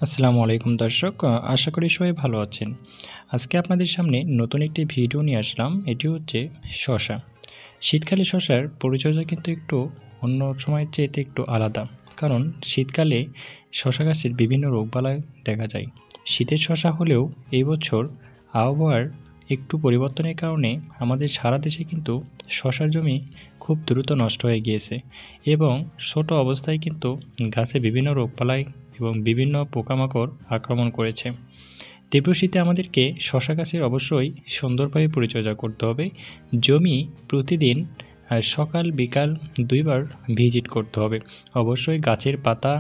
আসসালামু আলাইকুম দর্শক, আশা করি সবাই ভালো আছেন। আজকে আপনাদের সামনে নতুন একটি ভিডিও নিয়ে আসলাম। এটি হচ্ছে শসা। শীতকালে শসার পরিচর্যা কিন্তু একটু অন্য সময়ের চাইতে একটু আলাদা। কারণ শীতকালে শসা গাছের বিভিন্ন রোগবালাই দেখা যায়। শীতের শসা হলেও এই বছর আবহাওয়ার একটু পরিবর্তনের কারণে আমাদের সারা দেশে কিন্তু শসার জমি খুব দ্রুত নষ্ট হয়ে গিয়েছে এবং ছোট অবস্থায় কিন্তু গাছে বিভিন্ন রোগবালাই এবং বিভিন্ন পোকামাকড় আক্রমণ করেছে। তীব্র শীতে আমাদেরকে শসা গাছের অবশ্যই সুন্দরভাবে পরিচর্যা করতে হবে। জমি প্রতিদিন সকাল বিকাল ২ বার ভিজিট করতে হবে। অবশ্যই গাছের পাতা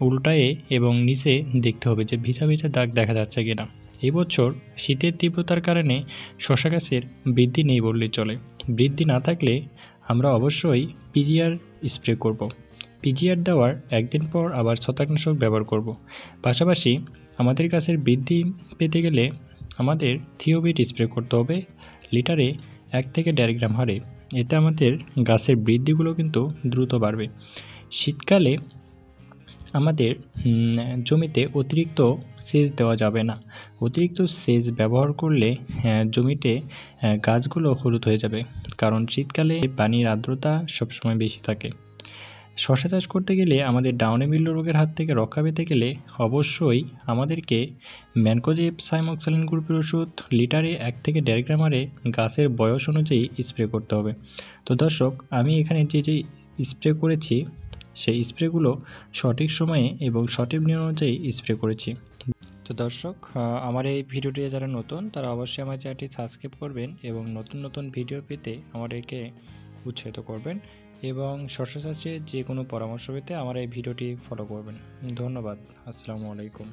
উল্টায়ে এবং নিচে দেখতে হবে যে ভিজা ভিজা দাগ দেখা যাচ্ছে কিনা। এই বছর শীতের তীব্রতার কারণে শসা গাছের বৃদ্ধি নেই বললেই চলে। বৃদ্ধি না থাকলে আমরা অবশ্যই পিজিআর স্প্রে করব। পিজিআর দেওয়ার একদিন পর আবার ছত্রাকনাশক ব্যবহার করব। পাশাপাশি আমাদের গাছের বৃদ্ধি পেতে গেলে আমাদের থিওবিট স্প্রে করতে হবে লিটারে ১ থেকে ১.৫ গ্রাম হারে। এতে আমাদের গাছের বৃদ্ধিগুলো কিন্তু দ্রুত বাড়বে। শীতকালে আমাদের জমিতে অতিরিক্ত সেচ দেওয়া যাবে না। অতিরিক্ত সেচ ব্যবহার করলে জমিতে গাছগুলো হলুদ হয়ে যাবে। কারণ শীতকালে পানির আর্দ্রতা সবসময় বেশি থাকে। শসা চাষ করতে গেলে আমাদের ডাউনে মিল্ডু রোগের হাত থেকে রক্ষা পেতে গেলে অবশ্যই আমাদেরকে ম্যানকোজেব সাইমোক্সালিন গ্রুপের ওষুধ লিটারে ১ থেকে ১.৫ গ্রাম হারে গাছের বয়স অনুযায়ী স্প্রে করতে হবে। তো দর্শক, আমি এখানে যে স্প্রে করেছি সেই স্প্রেগুলো সঠিক সময়ে এবং সঠিক নিয়ম অনুযায়ী স্প্রে করেছি। তো দর্শক, আমার এই ভিডিওটি যারা নতুন তারা অবশ্যই আমার চ্যানেলটি সাবস্ক্রাইব করবেন এবং নতুন নতুন ভিডিও পেতে আমাদেরকে উৎসাহিত করবেন এবং শসা চাষে যে কোনো পরামর্শ পেতে আমার এই ভিডিওটি ফলো করবেন। ধন্যবাদ। আসসালামু আলাইকুম।